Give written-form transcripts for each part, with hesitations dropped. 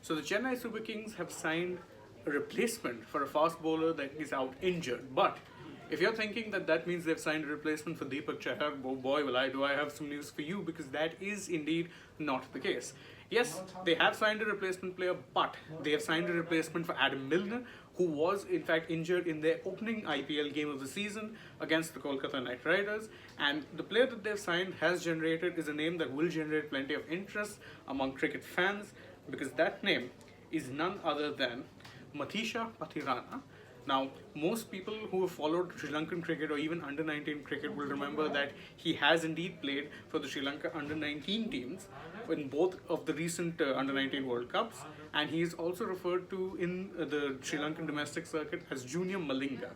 So the Chennai Super Kings have signed a replacement for a fast bowler that is out injured. But if you're thinking that that means they've signed a replacement for Deepak Chahar, oh boy, do I have some news for you, because that is indeed not the case. Yes, they have signed a replacement player, but they have signed a replacement for Adam Milne, who was in fact injured in their opening IPL game of the season against the Kolkata Knight Riders. And the player that they've signed is a name that will generate plenty of interest among cricket fans, because that name is none other than Matheesha Pathirana. Now, most people who have followed Sri Lankan cricket or even under-19 cricket will remember that he has indeed played for the Sri Lanka under-19 teams in both of the recent under-19 World Cups, and he is also referred to in the Sri Lankan domestic circuit as Junior Malinga.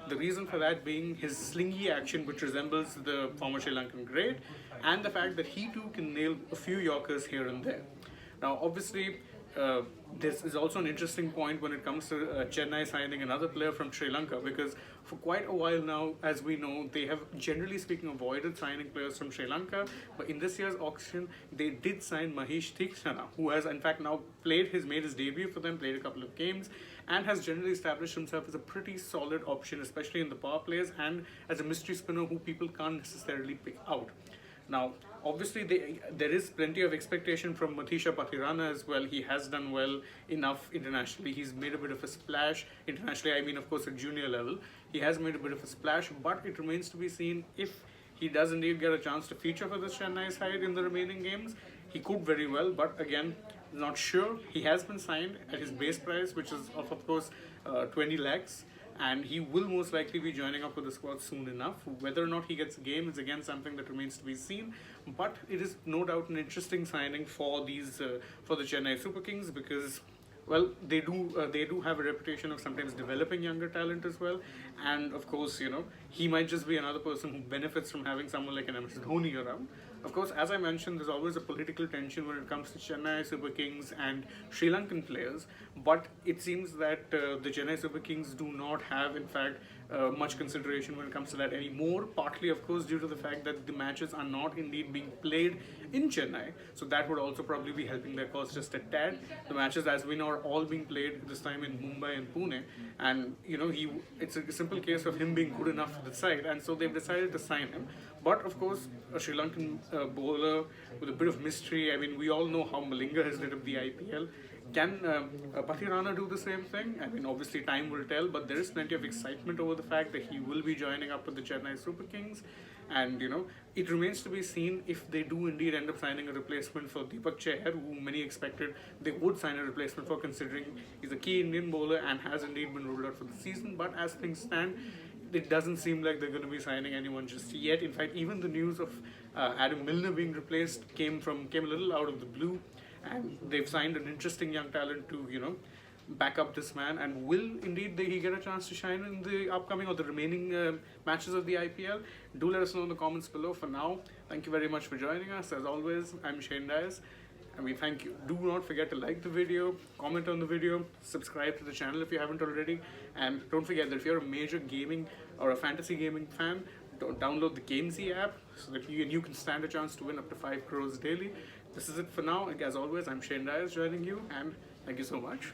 The reason for that being his slingy action, which resembles the former Sri Lankan great, and the fact that he too can nail a few Yorkers here and there. Now, obviously, this is also an interesting point when it comes to Chennai signing another player from Sri Lanka, because for quite a while now, as we know, they have generally speaking avoided signing players from Sri Lanka. But in this year's auction, they did sign Matheesha, who has in fact now made his debut for them, played a couple of games, and has generally established himself as a pretty solid option, especially in the power plays and as a mystery spinner who people can't necessarily pick out. Now, obviously, there is plenty of expectation from Matheesha Pathirana as well. He has done well enough internationally. He's made a bit of a splash internationally. I mean, of course, at junior level, he has made a bit of a splash, but it remains to be seen if he does indeed get a chance to feature for the Chennai side in the remaining games. He could very well, but again, not sure. He has been signed at his base price, which is of course 20 lakhs. And he will most likely be joining up with the squad soon enough. Whether or not he gets a game is again something that remains to be seen. But it is no doubt an interesting signing for for the Chennai Super Kings, because, well, they do have a reputation of sometimes developing younger talent as well. And of course, he might just be another person who benefits from having someone like an MS Dhoni around. Of course, as I mentioned, there's always a political tension when it comes to Chennai Super Kings and Sri Lankan players, but it seems that the Chennai Super Kings do not have, in fact, much consideration when it comes to that anymore, partly, of course, due to the fact that the matches are not indeed being played in Chennai, so that would also probably be helping their cause just a tad. The matches, as we know, are all being played this time in Mumbai and Pune, and, it's a simple case of him being good enough for the side, and so they've decided to sign him. But of course, a Sri Lankan bowler with a bit of mystery. I mean, we all know how Malinga has lit up the IPL. Can Pathirana do the same thing? I mean, obviously time will tell, but there is plenty of excitement over the fact that he will be joining up with the Chennai Super Kings. And, it remains to be seen if they do indeed end up signing a replacement for Deepak Chahar, who many expected they would sign a replacement for, considering he's a key Indian bowler and has indeed been ruled out for the season. But as things stand, it doesn't seem like they're going to be signing anyone just yet. In fact, even the news of Adam Milne being replaced came a little out of the blue, and they've signed an interesting young talent to back up this man. And will indeed he get a chance to shine in the upcoming or the remaining matches of the IPL? Do let us know in the comments below. For now, thank you very much for joining us. As always, I'm Shane Dias, and we thank you. Do not forget to like the video, comment on the video, subscribe to the channel if you haven't already, and don't forget that if you're a major gaming or a fantasy gaming fan, download the Gamesy app so that you can stand a chance to win up to 5 crores daily. This is it for now. As always, I'm Shane Dias joining you, and thank you so much.